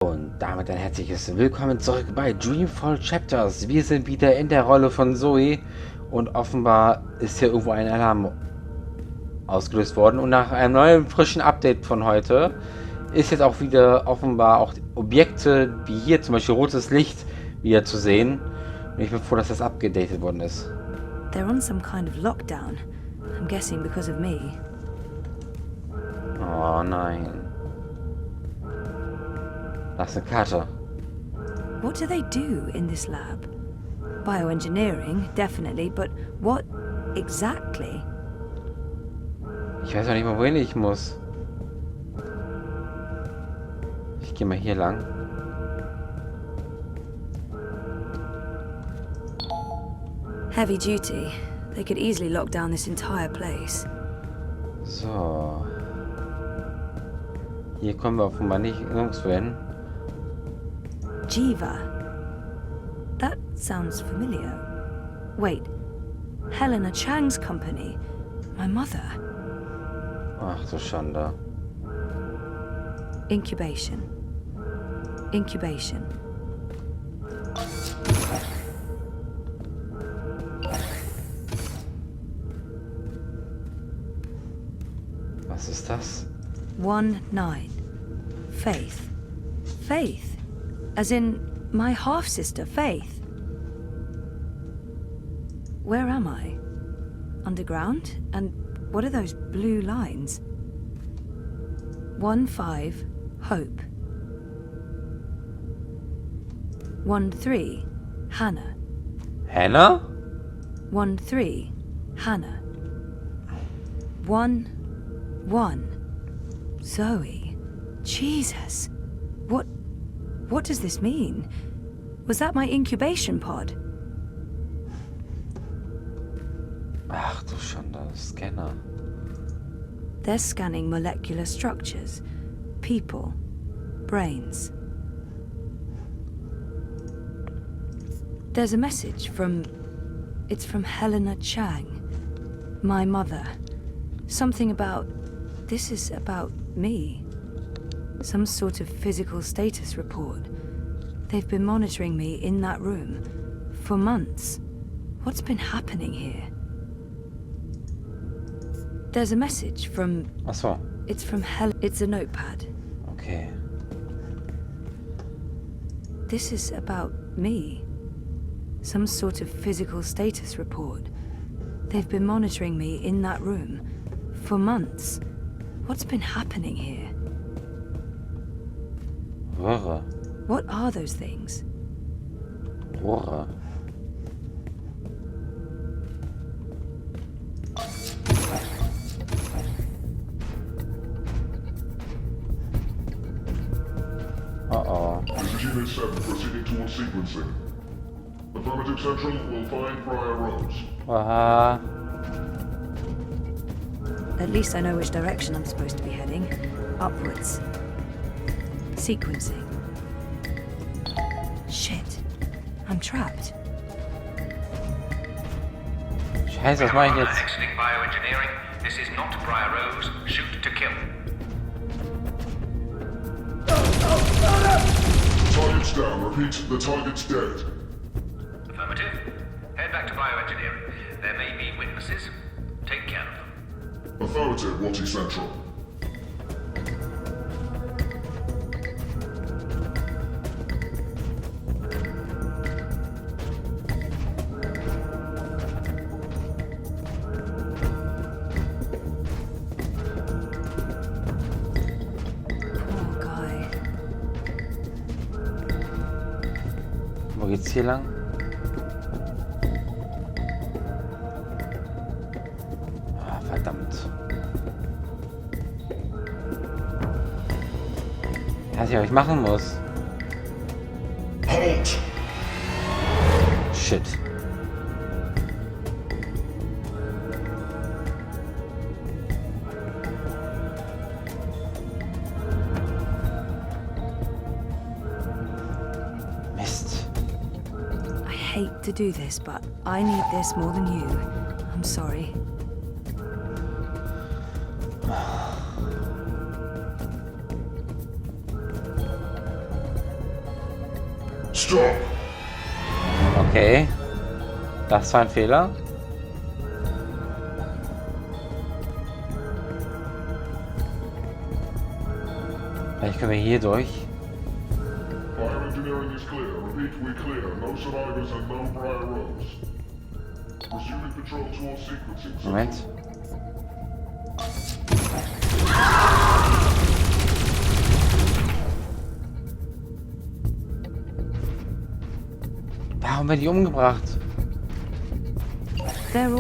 Und damit ein herzliches Willkommen zurück bei Dreamfall Chapters. Wir sind wieder in der Rolle von Zoe und offenbar ist hier irgendwo ein Alarm ausgelöst worden. Und nach einem neuen frischen Update von heute ist jetzt auch wieder offenbar auch Objekte wie hier zum Beispiel rotes Licht wieder zu sehen. Und ich bin froh, dass das abgedatet worden ist. They're on some kind of lockdown. I'm guessing because of me. Oh nein. Das ist eine Karte. What do they do in this lab? Bioengineering, definitely, but what exactly? Ich weiß auch nicht mal, wohin ich muss. Ich gehe mal hier lang. Heavy duty. They could easily lock down this entire place. So. Hier kommen wir offenbar nicht nirgendwo hin. Jiva. That sounds familiar. Wait. Helena Chang's company. My mother. Ach du Schande. Incubation. Incubation. Was ist das? 1-9. Faith. Faith. As in my half-sister, Faith. Where am I? Underground? And what are those blue lines? 1-5, Hope. 1-3, Hannah. Hannah? 1-3, Hannah. 1-1, Zoe. Jesus. What does this mean? Was that my incubation pod? Ach du Schande, Scanner. They're scanning molecular structures, people, brains. There's a message from... It's from Helena Chang, my mother. Something about... This is about me. Some sort of physical status report. They've been monitoring me in that room for months. What's been happening here? There's a message from... Ach so. It's from It's a notepad. Okay. This is about me. Some sort of physical status report. They've been monitoring me in that room for months. What's been happening here? Rohre. What are those things? Rohre. Uh-oh. This is Unit 7 proceeding towards sequencing. Affirmative Central will find prior rows. Aha. At least I know which direction I'm supposed to be heading. Upwards. Sequencing. Shit. I'm trapped. Scheiße, was mache ich jetzt? Exiting bioengineering. This is not prior rows. Shoot to kill. Target's down. Repeat, the target's dead. Affirmative. Head back to bioengineering. There may be witnesses. Take care of them. Affirmative, Watty Central. Poor guy. Wo geht's hier lang? Ah, verdammt. Ich weiß nicht, was ich machen muss. Halt! Shit. Mist. I hate to do this, but I need this more than you. I'm sorry. Stop! Okay. Das war ein Fehler. Vielleicht können wir hier durch. Fire engineering is clear. Repeat, we're clear. No survivors and no prior rows. Resuming patrol towards sequencing. Moment. Warum werden die umgebracht? They're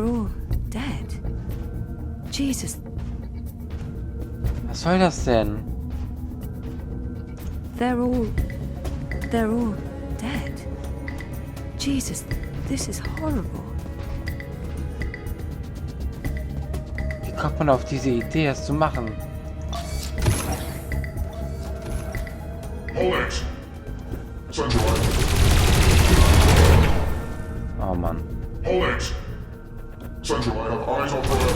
all dead. Jesus, Was soll das denn? they're all dead. Jesus, this is horrible. Wie kommt man auf diese Idee, das zu machen? Hold it! Central. Oh Mann. Hold it! Central, I have eyes on fire.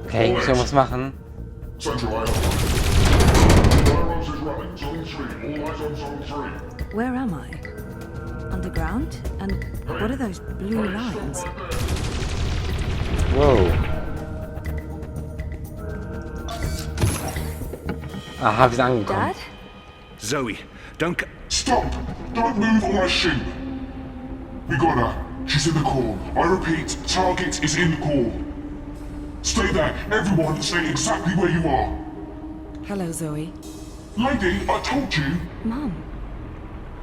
Okay, ich muss irgendwas machen. Central, I have fire is running. Zone 3. All eyes on Zone 3. Where am I? Underground? And what are those blue lines? Wow. Aha, wir sind angekommen. Dad? Zoe, don't... Stop! Don't move or I shoot! We got her. She's in the core. I repeat, target is in the core. Stay there. Everyone stay exactly where you are. Hello, Zoe. Lady, I told you. Mum.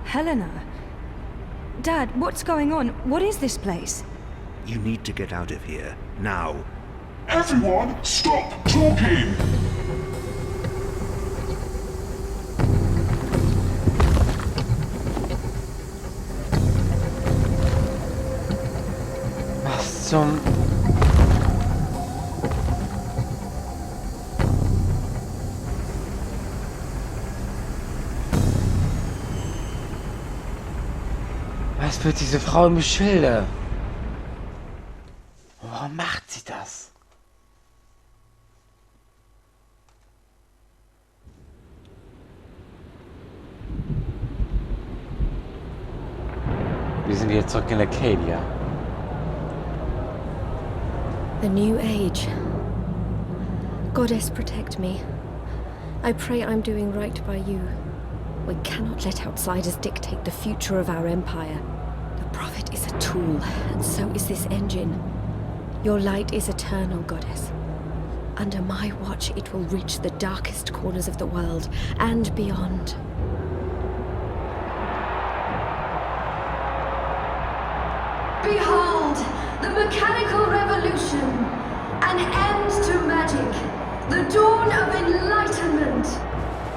Helena. Dad, what's going on? What is this place? You need to get out of here, now. Everyone, stop talking! Was zum... Was wird diese Frau im Schilde? Warum macht sie das? Wir sind jetzt zurück in Arcadia. The new age. Goddess, protect me. I pray I'm doing right by you. We cannot let outsiders dictate the future of our empire. The prophet is a tool, and so is this engine. Your light is eternal, Goddess. Under my watch, it will reach the darkest corners of the world and beyond. Behold, the mechanical revolution, an end to magic, the dawn of enlightenment.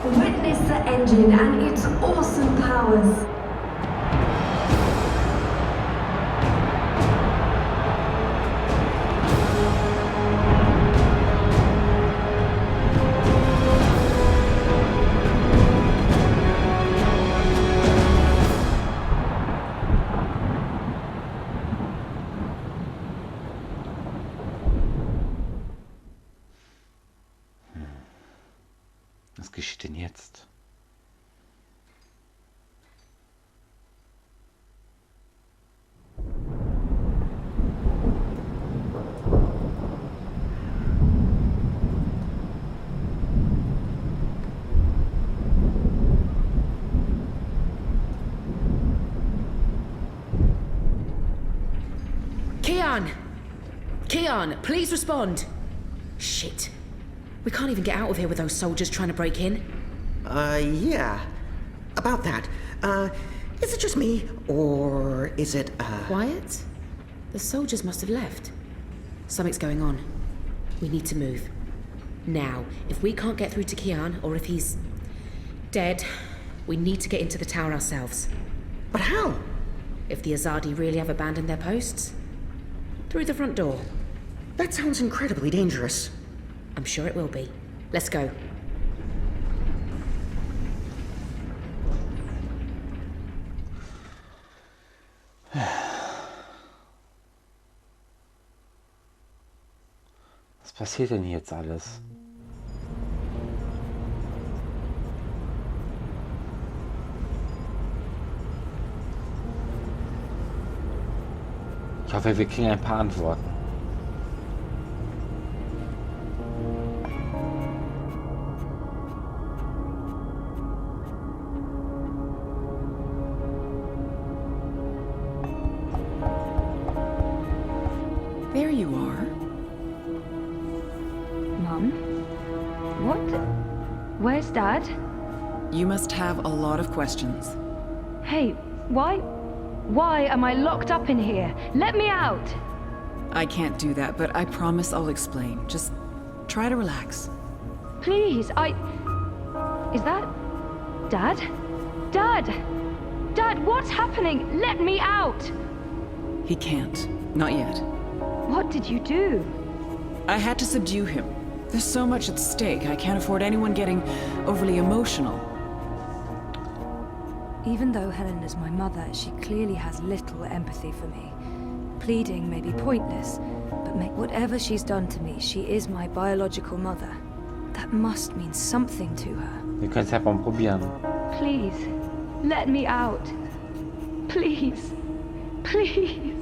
Witness the engine and its awesome powers. Was geschieht denn jetzt? Keon, please respond. Shit. We can't even get out of here with those soldiers trying to break in. Yeah. About that. Is it just me, or is it, Quiet? The soldiers must have left. Something's going on. We need to move. Now, if we can't get through to Keon, or if he's dead, we need to get into the tower ourselves. But how? If the Azadi really have abandoned their posts? Through the front door. That sounds incredibly dangerous. I'm sure it will be. Let's go. Was passiert denn hier jetzt alles? hoffe, wir kriegen ein paar Antworten. There you are. Mum? What? Where's Dad? You must have a lot of questions. Hey, why am I locked up in here? Let me out! I can't do that, but I promise I'll explain. Just try to relax. Please, Is that... Dad? Dad! Dad, what's happening? Let me out! He can't. Not yet. What did you do? I had to subdue him. There's so much at stake. I can't afford anyone getting overly emotional. Even though Helen is my mother, she clearly has little empathy for me. Pleading may be pointless, but whatever she's done to me, she is my biological mother. That must mean something to her. Wir können es ja mal probieren. Please, let me out. Please. Please.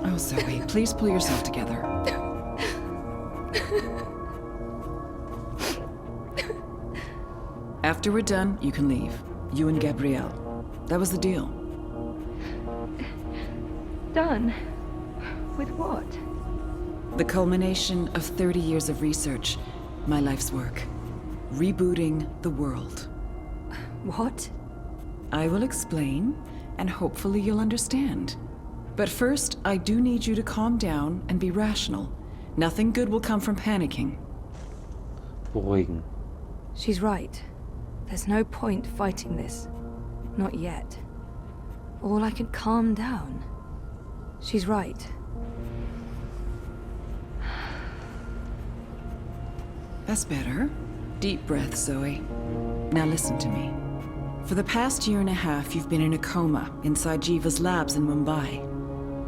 Oh, Zoe, please pull yourself together. After we're done, you can leave. You and Gabrielle. That was the deal. Done? With what? The culmination of 30 years of research. My life's work. Rebooting the world. What? I will explain, and hopefully you'll understand. But first, I do need you to calm down and be rational. Nothing good will come from panicking. Beruhigen. She's right. There's no point fighting this. Not yet. All I can calm down. She's right. That's better. Deep breath, Zoe. Now listen to me. For the past year and a half, you've been in a coma inside Jiva's labs in Mumbai.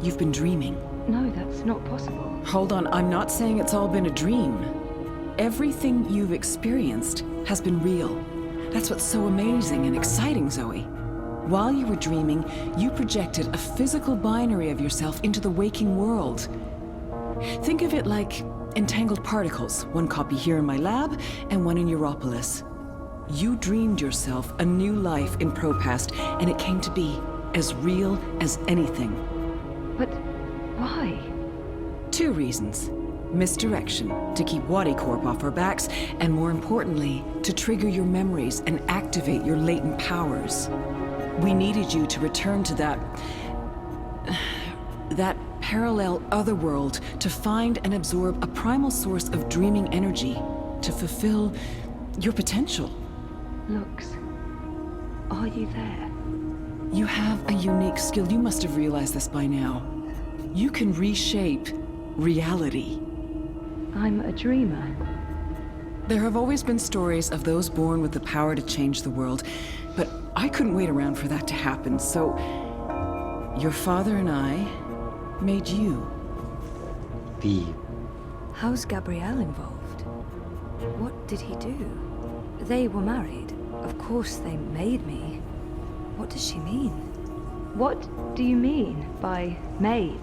You've been dreaming. No, that's not possible. Hold on, I'm not saying it's all been a dream. Everything you've experienced has been real. That's what's so amazing and exciting, Zoe. While you were dreaming, you projected a physical binary of yourself into the waking world. Think of it like entangled particles, one copy here in my lab and one in Europolis. You dreamed yourself a new life in Propast, and it came to be as real as anything. But why? 2 reasons. Misdirection, to keep Wadi Corp off our backs, and more importantly, to trigger your memories and activate your latent powers. We needed you to return to that parallel otherworld to find and absorb a primal source of dreaming energy, to fulfill your potential. Lux, are you there? You have a unique skill. You must have realized this by now. You can reshape reality. I'm a dreamer. There have always been stories of those born with the power to change the world, but I couldn't wait around for that to happen, so your father and I made you. Wie? How's Gabrielle involved? What did he do? They were married. Of course they made me. What does she mean? What do you mean by made?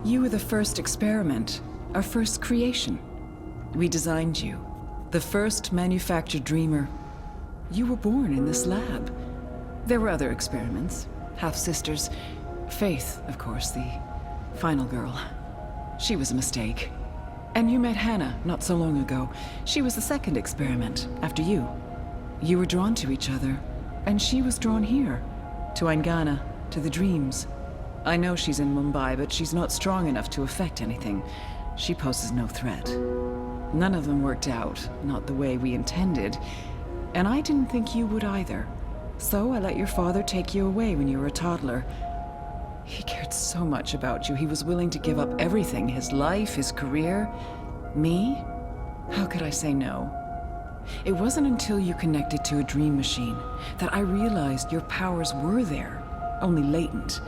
You were the first experiment, our first creation. We designed you, the first manufactured dreamer. You were born in this lab. There were other experiments, half-sisters. Faith, of course, the final girl. She was a mistake. And you met Hannah not so long ago. She was the second experiment, after you. You were drawn to each other, and she was drawn here, to Eingana, to the dreams. I know she's in Mumbai, but she's not strong enough to affect anything. She poses no threat. None of them worked out, not the way we intended. And I didn't think you would either. So I let your father take you away when you were a toddler. He cared so much about you, he was willing to give up everything, his life, his career. Me? How could I say no? It wasn't until you connected to a dream machine that I realized your powers were there, only latent.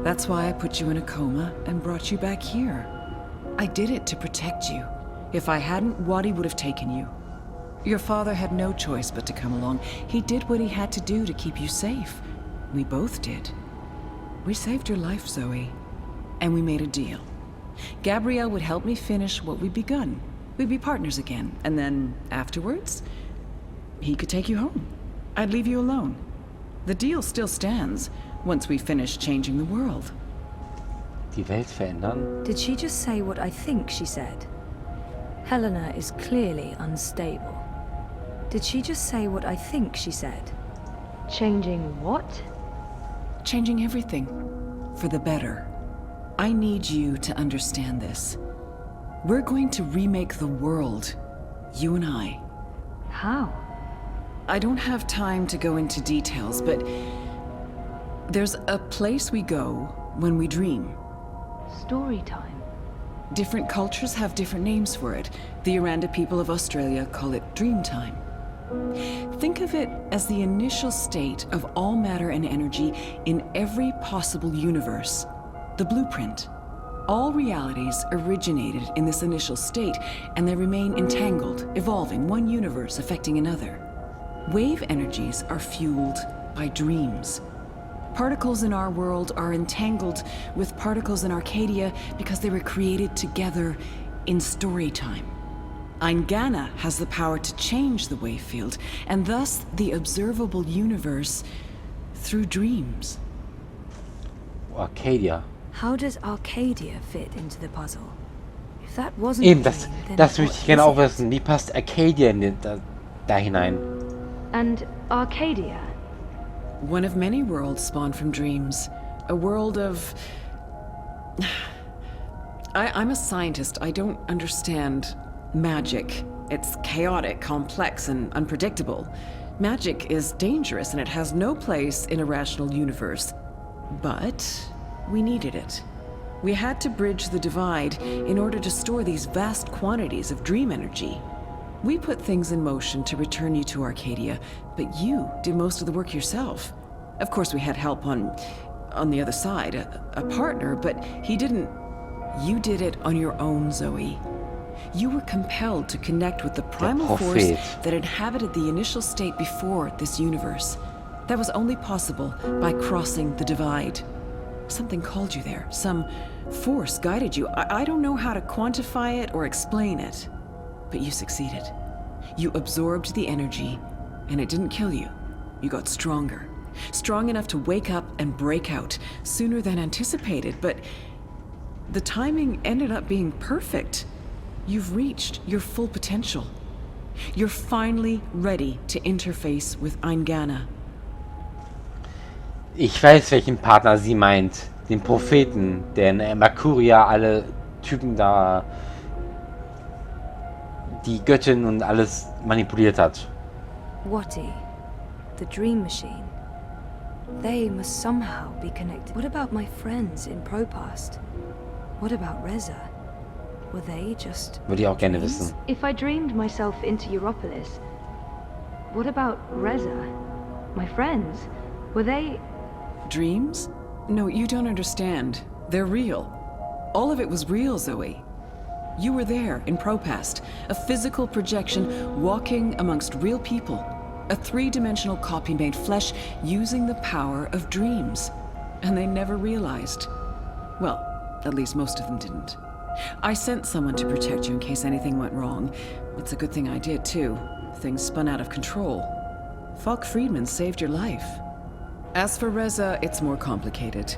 That's why I put you in a coma and brought you back here. I did it to protect you. If I hadn't, Wadi would have taken you. Your father had no choice but to come along. He did what he had to do to keep you safe. We both did. We saved your life, Zoe. And we made a deal. Gabrielle would help me finish what we'd begun. We'd be partners again. And then, afterwards, he could take you home. I'd leave you alone. The deal still stands once we finish changing the world. Die Welt verändern? Did she just say what I think she said? Helena is clearly unstable. Did she just say what I think she said? Changing what? Changing everything. For the better. I need you to understand this. We're going to remake the world. You and I. How? I don't have time to go into details, but there's a place we go when we dream. Story time. Different cultures have different names for it. The Aranda people of Australia call it dream time. Think of it as the initial state of all matter and energy in every possible universe. The blueprint. All realities originated in this initial state, and they remain entangled, evolving, one universe affecting another. Wave energies are fueled by dreams. Particles in our world are entangled with particles in Arcadia because they were created together in story time. Gerne has the power to change the wave field, and thus the observable universe through dreams. Arcadia. How does Arcadia fit into the puzzle? If that wasn't Eben, a das, dream, then das what möchte ich gerne is auch it? wissen. Wie passt Arcadia da hinein? And Arcadia? One of many worlds spawned from dreams. A world of... I'm a scientist. I don't understand magic. It's chaotic, complex, and unpredictable. Magic is dangerous, and it has no place in a rational universe. But we needed it. We had to bridge the divide in order to store these vast quantities of dream energy. We put things in motion to return you to Arcadia, but you did most of the work yourself. Of course, we had help on the other side, a partner, but he didn't... You did it on your own, Zoe. You were compelled to connect with the primal force that inhabited the initial state before this universe. That was only possible by crossing the divide. Something called you there. Some force guided you. I don't know how to quantify it or explain it. But you succeeded. You absorbed the energy, and it didn't kill you. You got stronger. Strong enough to wake up and break out sooner than anticipated, but the timing ended up being perfect. You've reached your full potential. You're finally ready to interface with Gerne. Ich weiß, welchen Partner sie meint. Den Propheten, der in Mercuria alle Typen da, die Göttin und alles manipuliert hat. Watty, the dream machine. They must somehow be connected. What about my friends in Propast? What about Reza? Were they just Würde ich auch gerne dreams? wissen. If I dreamed myself into Europolis, what about Reza? My friends? Were they... Dreams? No, you don't understand. They're real. All of it was real, Zoe. You were there in Propast, a physical projection walking amongst real people. A three-dimensional copy made flesh using the power of dreams. And they never realized. Well, at least most of them didn't. I sent someone to protect you in case anything went wrong. It's a good thing I did, too. Things spun out of control. Falk Friedman saved your life. As for Reza, it's more complicated.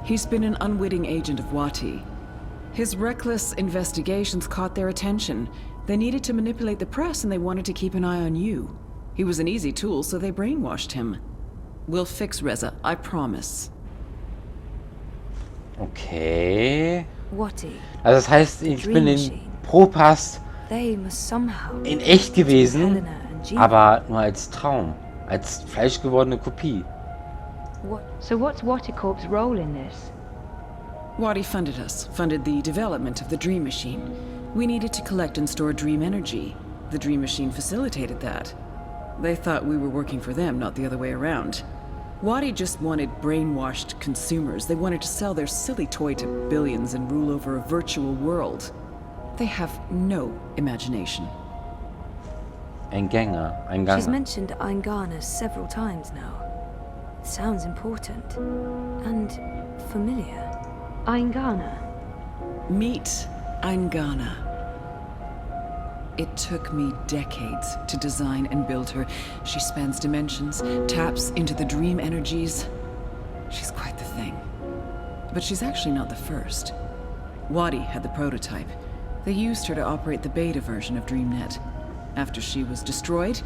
He's been an unwitting agent of Watty. His reckless investigations caught their attention. They needed to manipulate the press, and they wanted to keep an eye on you. He was an easy tool, so they brainwashed him. We'll fix Reza, I promise. Okay. Watty, Also das heißt, ich bin in Propast they must somehow in echt gewesen, Helena and Jean. aber nur als Traum. Als fleischgewordene Kopie. So what's Watticorp's role in this? Watty funded us, funded the development of the Dream Machine. We needed to collect and store dream energy. The Dream Machine facilitated that. They thought we were working for them, not the other way around. Watty just wanted brainwashed consumers. They wanted to sell their silly toy to billions and rule over a virtual world. They have no imagination. Ein Gänger, ein Ganger. She's mentioned gerne several times now. It sounds important and familiar. Gerne. Meet Gerne. It took me decades to design and build her. She spans dimensions, taps into the dream energies. She's quite the thing. But she's actually not the first. Wadi had the prototype. They used her to operate the beta version of DreamNet. After she was destroyed,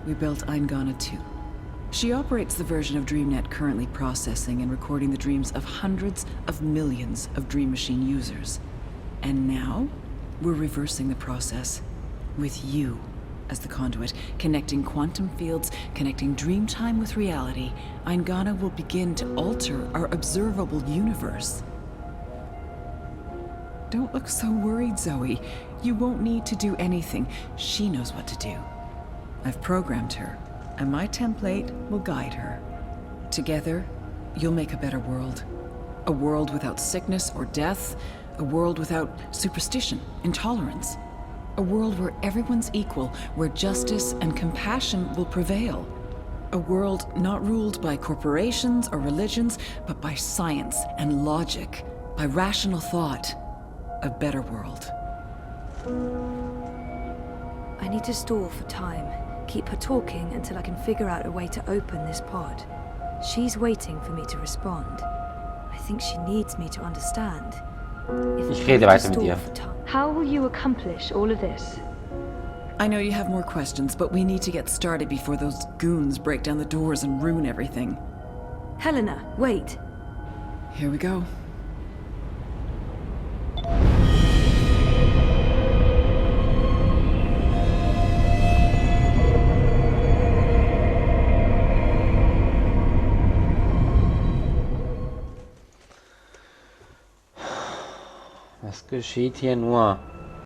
we built Gerne 2. She operates the version of DreamNet currently processing and recording the dreams of hundreds of millions of Dream Machine users. And now, we're reversing the process. With you as the conduit, connecting quantum fields, connecting dream time with reality, Gerne will begin to alter our observable universe. Don't look so worried, Zoe. You won't need to do anything. She knows what to do. I've programmed her, and my template will guide her. Together, you'll make a better world. A world without sickness or death. A world without superstition, intolerance. A world where everyone's equal, where justice and compassion will prevail. A world not ruled by corporations or religions, but by science and logic, by rational thought. A better world. I need to stall for time. Keep her talking until I can figure out a way to open this pod. She's waiting for me to respond. I think she needs me to understand. Ich rede weiter mit ihr. How will you accomplish all of this? I know you have more questions, but we need to get started before those goons break down the doors and ruin everything. Helena, wait. Here we go. Was geschieht hier nur?